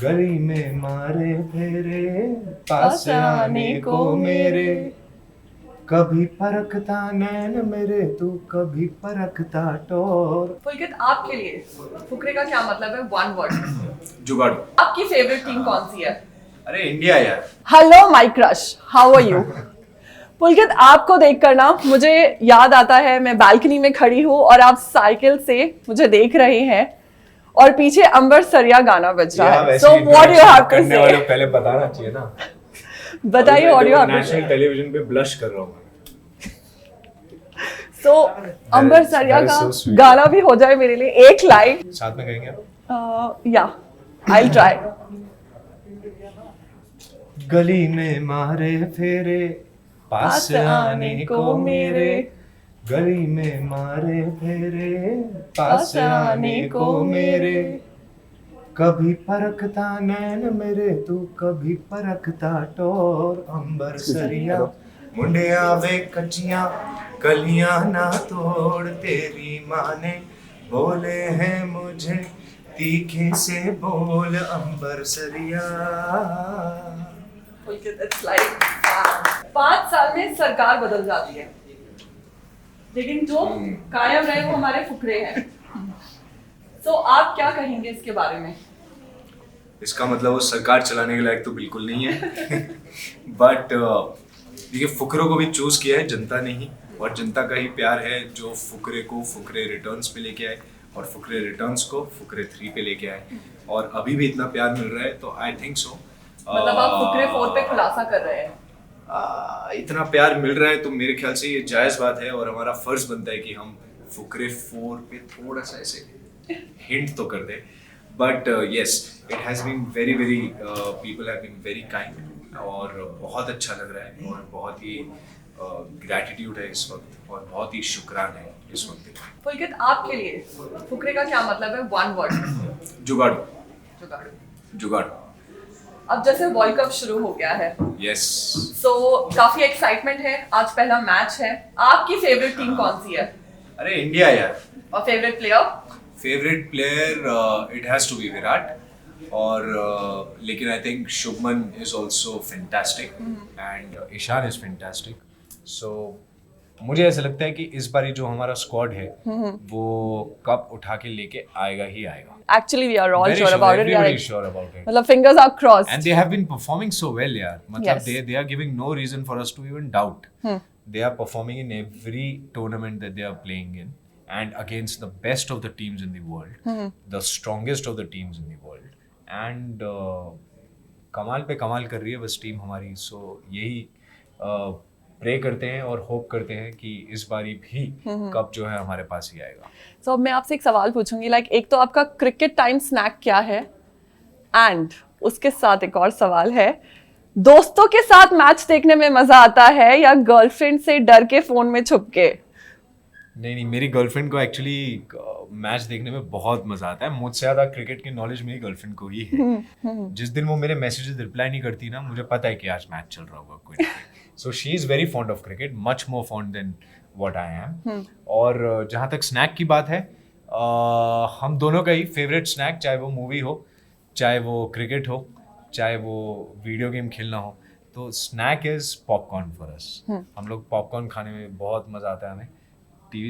गली में मारे फेरे पास आने को मेरे, कभी परखता नैन मेरे तू कभी परखता टोर। पुलकित, आपके लिए फुकरे का क्या मतलब है? One word. जुगाड़ू। आपकी फेवरेट टीम कौन सी है? अरे इंडिया यार। Hello my crush, how are you? Pulkit, आपको देखकर ना मुझे याद आता है, मैं बालकनी में खड़ी हूँ और आप साइकिल से मुझे देख रहे हैं और पीछे अंबर सरिया गाना बज रहा है। So what you have to say? पहले बताना चाहिए ना। बताइए what you have to say. National television पे ब्लश कर रहा हूँ। सो अंबर सरिया that is का so sweet. गाना भी हो जाए मेरे लिए, एक लाइन। साथ में कहेंगे या आई विल ट्राई। गली में मारे फेरे पास आने को मेरे, गली में मारे फेरे पास आने को मेरे, कभी परखता नैन मेरे तू कभी परखता टोर। अंबर सरिया मुंडिया वे कच्चियां कलियां ना तोड़, तेरी माँ ने बोले हैं मुझे तीखे से बोल। अंबर सरिया। It's like 5 साल में सरकार बदल जाती है, लेकिन जो कायम रहे वो हमारे फुकरे हैं। तो आप क्या कहेंगे इसके बारे में? इसका मतलब वो सरकार चलाने के लायक तो बिल्कुल नहीं है। बट देखिए, फुकरों को भी चूज किया है जनता ने ही, और जनता का ही प्यार है जो फुकरे को फुकरे रिटर्न्स पे लेके आए और फुकरे रिटर्न्स को फुकरे 3 पे लेके आए, और अभी भी इतना प्यार मिल रहा है, तो आई थिंक सो। मतलब आप फुकरे 4 पे खुलासा कर रहे हैं? इतना प्यार मिल रहा है तो मेरे ख्याल से ये जायज बात है, और हमारा फर्ज बनता है कि हम फुकरे 4 पे थोड़ा सा ऐसे हिंट तो कर दे। But yes, it has been very very, people have been very kind, और बहुत अच्छा लग रहा है, और बहुत ही ग्रैटिट्यूड है इस वक्त, और बहुत ही शुक्रान है इस वक्त। पुलकित, आपके लिए फुकरे का क्या मतलब है? One word. जुगाड़ू। जुगाड़ू। जुगाड़ू। अब जैसे वर्ल्ड कप शुरू हो गया है, यस। सो काफी एक्साइटमेंट है, आज पहला मैच है। आपकी फेवरेट टीम कौन सी है? अरे इंडिया यार। और favourite player? Favourite player it has to be Virat, और लेकिन I think Shubman is also fantastic and Ishan is fantastic. So मुझे ऐसा लगता है कि इस बारी जो हमारा स्क्वाड है वो कप उठा के लेके आएगा ही आएगा। Actually, we are all Very sure about it. We are everybody is sure about it. मतलब fingers are crossed. And they have been performing so well, यार। मतलब Yes. they are giving no reason for us to even doubt. They are performing in every tournament that they are playing in, and against the best of the teams in the world, the strongest of the teams in the world, and कमाल पे कमाल कर रही है बस team हमारी। सो यही pray करते हैं और होप करते हैं कि इस बारी भी कप जो है हमारे पास ही आएगा। So, अब मैं आपसे एक सवाल पूछूंगी, लाइक एक तो आपका क्रिकेट टाइम स्नैक क्या है, एंड उसके साथ एक और सवाल है, दोस्तों के साथ मैच देखने में मजा आता है या गर्लफ्रेंड से डर के फोन में छुप के? नहीं, मेरी गर्लफ्रेंड को एक्चुअली मैच देखने में बहुत मजा आता है। मुझसे ज्यादा क्रिकेट की नॉलेज मेरी गर्लफ्रेंड को ही है। जिस दिन वो मेरे मैसेजेस रिप्लाई नहीं करती ना, मुझे पता है कि आज मैच चल रहा होगा कोई। So she is very fond of cricket, much more fond than what I am. और जहाँ तक स्नैक की बात है, हम दोनों का ही फेवरेट स्नैक, चाहे वो मूवी हो, चाहे वो क्रिकेट हो, चाहे वो वीडियो गेम खेलना हो, तो snack is popcorn for us. हम लोग पॉपकॉर्न खाने में बहुत मजा आता है हमें।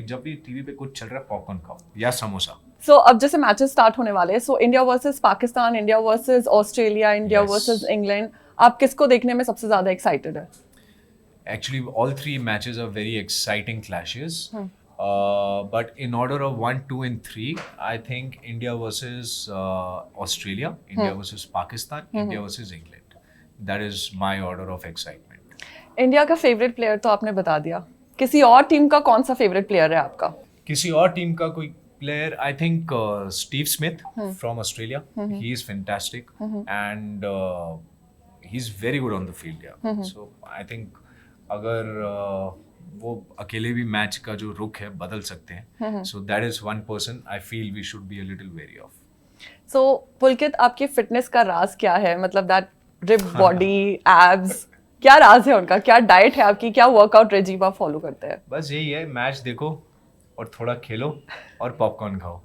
जब भी टीवी पे कुछ चल रहा है, पॉपकॉर्न खाओ या समोसा। सो अब जैसे मैचेस स्टार्ट होने वाले हैं, so India versus Pakistan, India versus Australia, India versus England, आप किसको देखने में सबसे ज्यादा एक्साइटेड है? Actually, all 3 matches are very exciting clashes. But in order of 1, 2, and 3, I think India versus Australia, India versus Pakistan, India versus England. That is my order of excitement. India का favourite player तो आपने बता दिया, किसी और team का कौन सा फेवरेट प्लेयर है आपका? किसी और टीम का कोई player, I think Steve Smith from Australia. He is fantastic and he's very good on the field. Yeah. So I think अगर वो अकेले भी मैच का जो रुख है बदल सकते हैं, so that is one person I feel we should be a little very off. So Pulkit, आपकी फिटनेस का राज क्या है? मतलब दैट रिप बॉडी, एब्स, क्या राज है उनका? क्या डाइट है आपकी? क्या वर्कआउट रेजिम आप फॉलो करते हैं? बस यही है, मैच देखो और थोड़ा खेलो और पॉपकॉर्न खाओ।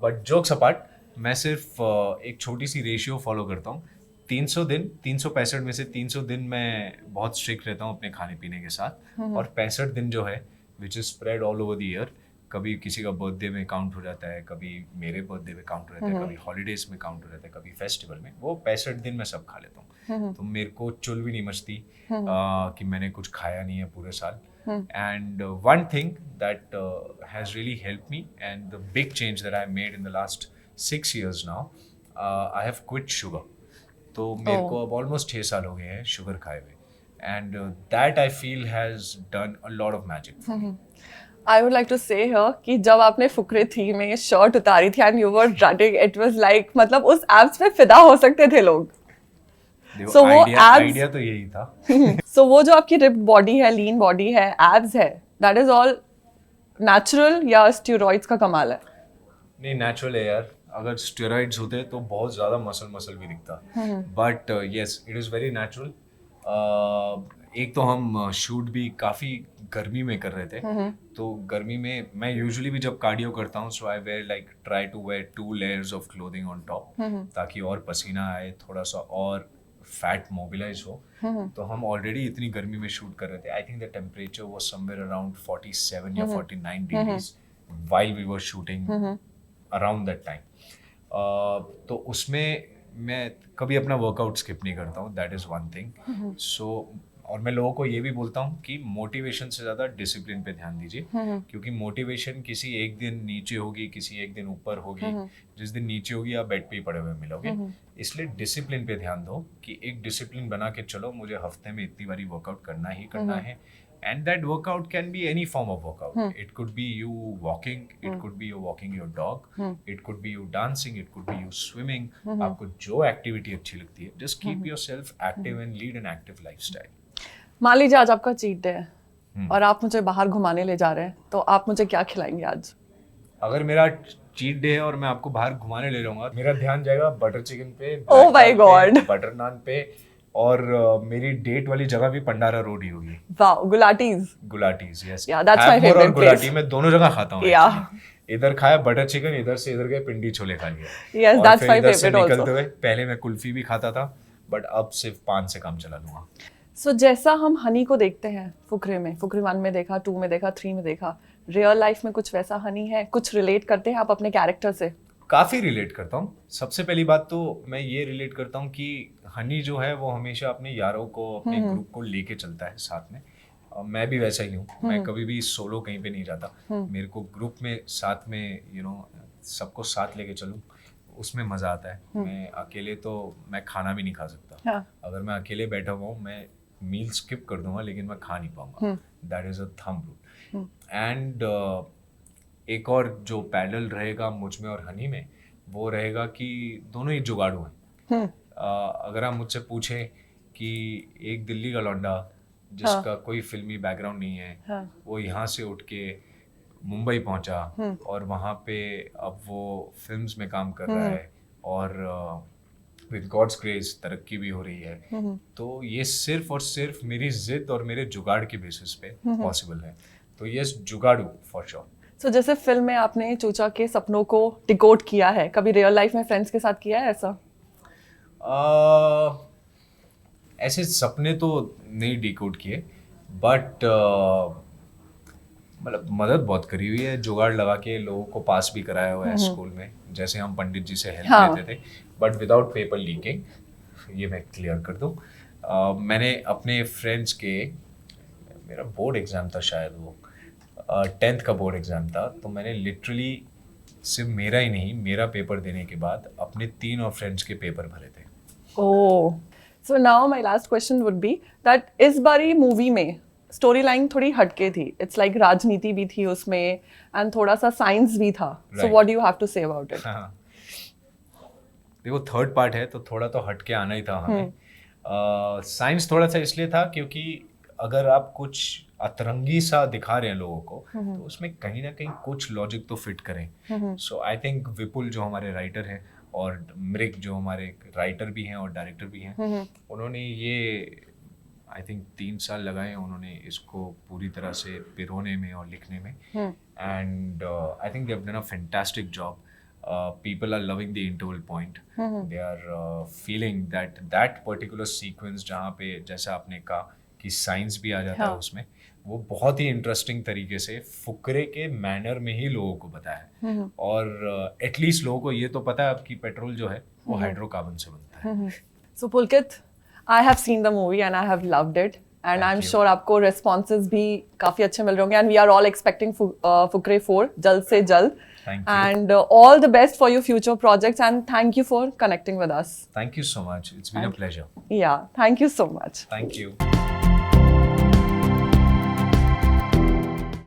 बट जोक्स अपार्ट, मैं सिर्फ एक छोटी सी रेशियो फॉलो करता हूँ। 300 दिन, 365 में से 300 दिन मैं बहुत स्ट्रिक्ट रहता हूँ अपने खाने पीने के साथ, और 65 दिन जो है which is spread all over the year, कभी किसी का बर्थडे में काउंट हो जाता है, कभी मेरे बर्थडे में काउंट हो जाता है, कभी हॉलीडेज में काउंट हो जाता है, कभी फेस्टिवल में, वो 65 दिन मैं सब खा लेता हूँ। तो मेरे को चुल भी नहीं मचती कि मैंने कुछ खाया नहीं है पूरे साल। And one thing that has really helped me, and the big change that I made in the last 6 years now, I have quit sugar. तो मेरे को अब ऑलमोस्ट 6 साल हो गए हैं शुगर खाए हुए, and that I feel has done a lot of magic. I would like to say here कि जब आपने फुकरे थी में शर्ट उतारी थी and you were running, it was like मतलब उस एब्स पे फिदा हो सकते थे लोग। देखो, आइडिया तो यही था। So वो जो आपकी रिप्ड बॉडी है, लीन बॉडी है, एब्स है, that is all natural या स्टेरॉइड्स का कमाल है? नहीं, नेचुरल है यार। अगर स्टेरॉइड्स होते तो बहुत ज़्यादा मसल भी दिखता, but yes, it is very natural. एक तो हम शूट भी काफ़ी गर्मी में कर रहे थे, तो गर्मी में मैं यूजुअली भी जब कार्डियो करता हूँ, so I wear like try to wear 2 layers of clothing on top, ताकि और पसीना आए, थोड़ा सा और फैट मोबिलाइज हो। तो हम ऑलरेडी इतनी गर्मी में शूट कर रहे थे। I think the temperature was somewhere around 47 या 49 degrees while we were shooting around that time. तो उसमें मैं कभी अपना वर्कआउट स्किप नहीं करता हूँ, दैट इज़ वन थिंग। सो और मैं लोगों को ये भी बोलता हूँ कि मोटिवेशन से ज़्यादा डिसिप्लिन पे ध्यान दीजिए, क्योंकि मोटिवेशन किसी एक दिन नीचे होगी, किसी एक दिन ऊपर होगी। जिस दिन नीचे होगी आप बेड पे ही पड़े हुए मिलोगे। इसलिए डिसिप्लिन पे ध्यान दो कि एक डिसिप्लिन बना के चलो, मुझे हफ्ते में इतनी बारी वर्कआउट करना ही करना है। And that workout can be any form of workout. It could be you walking, it could be you walking your dog, it could be you dancing, it could be you swimming. आपको जो activity अच्छी लगती है, just keep yourself active and lead an active lifestyle. मान लीजिए आज आपका cheat day है और आप मुझे बाहर घुमाने ले जा रहे हैं, तो आप मुझे क्या खिलाएंगे आज? अगर मेरा चीट डे है और मैं आपको बाहर घुमाने ले जाऊंगा, मेरा ध्यान जाएगा बटर चिकन पे, Oh my God! बटर नान पे, और मेरी डेट वाली जगह भी पंडारा रोड ही होगी। Wow, Gulati's, yes. Yeah, that's my favorite और गुलाटी मैं दोनों जगह खाता हूँ। Yeah. इधर खाया बटर चिकन, इधर से इधर गए पिंडी छोले खा लिए। Yes, that's my favorite also. निकलते हुए पहले मैं कुल्फी भी खाता था, बट अब सिर्फ पान से काम चला लूंगा। So जैसा हम हनी को देखते हैं फुकरे में, फुकरे 1 में देखा, 2 में देखा, 3 में देखा, रियल लाइफ में कुछ वैसा हनी है? कुछ रिलेट करते हैं आप अपने कैरेक्टर से? काफ़ी रिलेट करता हूँ। सबसे पहली बात तो मैं ये रिलेट करता हूँ कि हनी जो है वो हमेशा अपने यारों को, अपने ग्रुप को लेके चलता है साथ में। मैं भी वैसा ही हूँ। मैं कभी भी सोलो कहीं पे नहीं जाता। मेरे को ग्रुप में साथ में सबको साथ लेके चलूँ, उसमें मज़ा आता है। मैं अकेले तो मैं खाना भी नहीं खा सकता। हाँ. अगर मैं अकेले बैठा हुआ हूँ, मैं मील स्किप कर दूंगा, लेकिन मैं खा नहीं पाऊंगा। That is a thumb rule. And एक और जो पैरेलल रहेगा मुझ में और हनी में, वो रहेगा कि दोनों ही जुगाड़ू हैं। अगर आप मुझसे पूछें कि एक दिल्ली का लौंडा जिसका कोई फिल्मी बैकग्राउंड नहीं है, वो यहाँ से उठ के मुंबई पहुंचा और वहाँ पे अब वो फिल्म्स में काम कर रहा है, और विद गॉड्स ग्रेस तरक्की भी हो रही है। तो ये सिर्फ और सिर्फ मेरी जिद और मेरे जुगाड़ के बेसिस पे पॉसिबल है। तो यस, जुगाड़ू फॉर श्योर। So जैसे फिल्म में आपने चूचा के सपनों को डिकोड किया है, कभी रियल लाइफ में फ्रेंड्स के साथ किया है ऐसा? ऐसे सपने तो नहीं डिकोड किए, बट मतलब मदद बहुत करी हुई है, जुगाड़ लगा के लोगों को पास भी कराया हुआ है स्कूल में, जैसे हम पंडित जी से हेल्प लेते थे, बट विदाउट पेपर लीकिंग। ये मैं क्लियर कर दूं। मैंने अपने फ्रेंड्स के, मेरा बोर्ड एग्ज़ाम था शायद, वो 10th का बोर्ड एग्ज़ाम था, तो मैंने लिटरली सिर्फ मेरा ही नहीं, मेरा पेपर देने के बाद अपने 3 और फ्रेंड्स के पेपर भरे थे। Oh, so now my last question would be that इस बारी मूवी में स्टोरी लाइन थोड़ी हटके थी। इट्स लाइक राजनीति भी थी उसमें एंड थोड़ा सा साइंस भी था। So what do you have to say about it? देखो, 3rd पार्ट है तो थोड़ा तो हटके आना ही था हमें। साइंस थोड़ा सा इसलिए था क्योंकि अगर आप कुछ अतरंगी सा दिखा रहे हैं लोगों को, तो उसमें कहीं ना कहीं कुछ लॉजिक तो फिट करें। सो आई थिंक विपुल जो हमारे राइटर हैं और मृग जो हमारे राइटर भी हैं और डायरेक्टर भी हैं, उन्होंने ये आई थिंक 3 साल लगाए उन्होंने इसको पूरी तरह से पिरोने में और लिखने में, and I think they have done a fantastic job. people are loving the interval point. They are feeling that particular sequence जहाँ पे जैसा आपने कहा कि साइंस भी आ जाता है उसमें, वो बहुत ही इंटरेस्टिंग तरीके से फुकरे के मैनर में ही लोगों को बताया है. और एटलीस्ट लोगों को ये तो पता है अब कि पेट्रोल जो है वो हाइड्रोकार्बन से बनता है. So Pulkit, I have seen the movie and I have loved it. And I'm sure आपको responses भी काफी अच्छे मिल रहे होंगे. And we are all expecting Fukre 4 जल्द से जल्द. Thank you. And all the best for your future projects. And thank you for connecting with us. Thank you so much. It's been a pleasure. Yeah, thank you so much. Thank you.